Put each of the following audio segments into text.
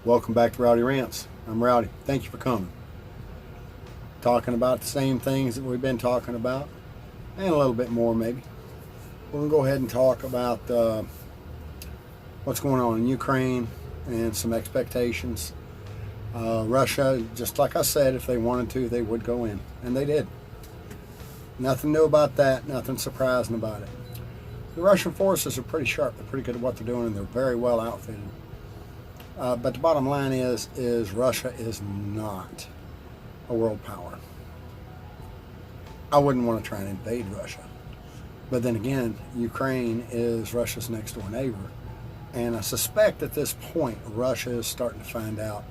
Welcome back to Rowdy Rants. I'm Rowdy. Thank you for coming. Talking about the same things that we've been talking about, and a little bit more maybe. We're going to go ahead and talk about what's going on in Ukraine and some expectations. Russia, just like I said, if they wanted to, they would go in, and they did. Nothing new about that, nothing surprising about it. The Russian forces are pretty sharp. They're pretty good at what they're doing, and they're very well outfitted. But the bottom line is Russia is not a world power. I wouldn't want to try and invade Russia. But then again, Ukraine is Russia's next door neighbor. And I suspect at this point, Russia is starting to find out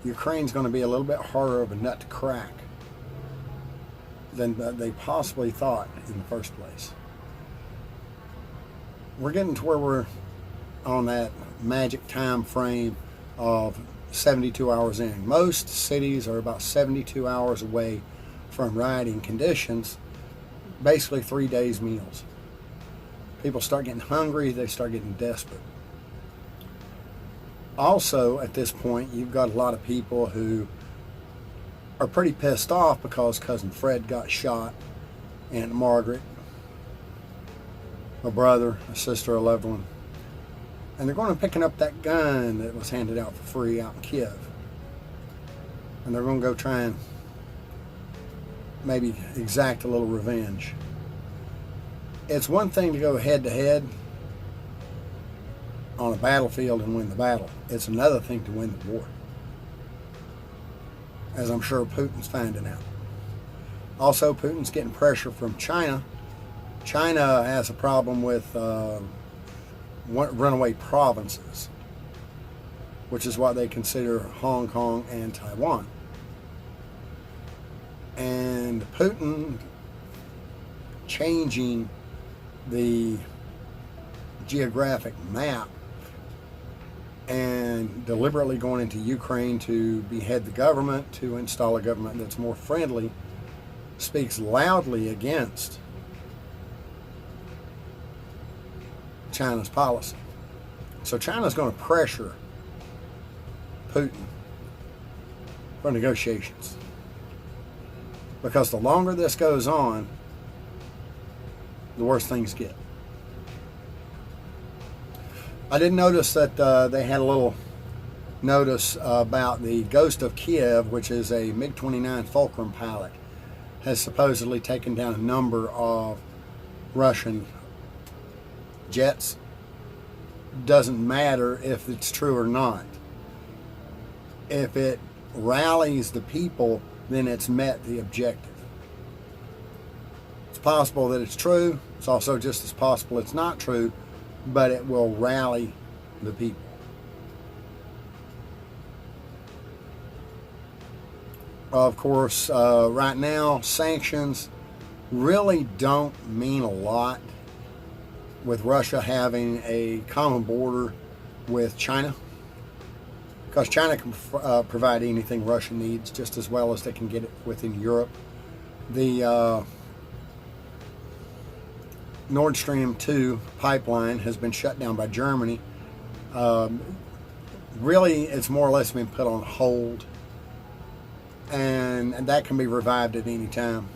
Ukraine's going to be a little bit harder of a nut to crack than they possibly thought in the first place. We're getting to where we're on that magic time frame of 72 hours in. Most cities are about 72 hours away from rioting conditions, basically 3 days meals. People start getting hungry, they start getting desperate. Also, at this point, you've got a lot of people who are pretty pissed off because Cousin Fred got shot, Aunt Margaret, a brother, a sister, a loved one. And they're going to picking up that gun that was handed out for free out in Kiev. And they're going to go try and maybe exact a little revenge. It's one thing to go head to head on a battlefield and win the battle. It's another thing to win the war, as I'm sure Putin's finding out. Also, Putin's getting pressure from China. China has a problem with runaway provinces, which is what they consider Hong Kong and Taiwan. And Putin changing the geographic map and deliberately going into Ukraine to behead the government, to install a government that's more friendly, speaks loudly against China's policy. So China's going to pressure Putin for negotiations, because the longer this goes on, the worse things get. I did notice that they had a little notice about the Ghost of Kiev, which is a MiG-29 Fulcrum pilot, has supposedly taken down a number of Russian jets. Doesn't matter if it's true or not. If it rallies the people, then it's met the objective. It's possible that it's true. It's also just as possible it's not true, but it will rally the people. Of course, right now, sanctions really don't mean a lot, with Russia having a common border with China, because China can provide anything Russia needs just as well as they can get it within Europe. The Nord Stream 2 pipeline has been shut down by Germany. Really, it's more or less been put on hold, and that can be revived at any time.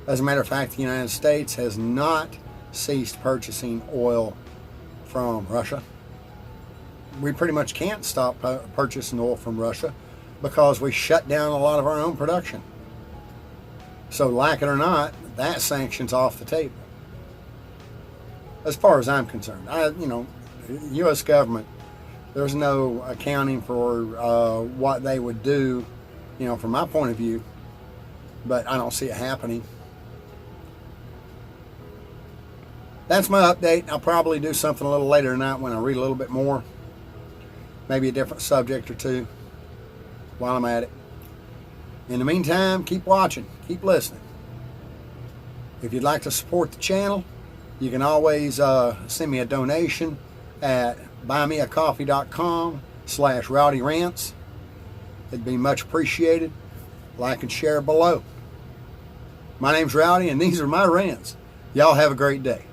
As a matter of fact, the United States has not ceased purchasing oil from Russia. We pretty much can't stop purchasing oil from Russia because we shut down a lot of our own production. So, like it or not, that sanction's off the table, as far as I'm concerned. U.S. government, there's no accounting for what they would do, from my point of view, but I don't see it happening. That's my update. I'll probably do something a little later tonight when I read a little bit more. Maybe a different subject or two while I'm at it. In the meantime, keep watching. Keep listening. If you'd like to support the channel, you can always send me a donation at buymeacoffee.com/rowdyrants. It'd be much appreciated. Like and share below. My name's Rowdy, and these are my rants. Y'all have a great day.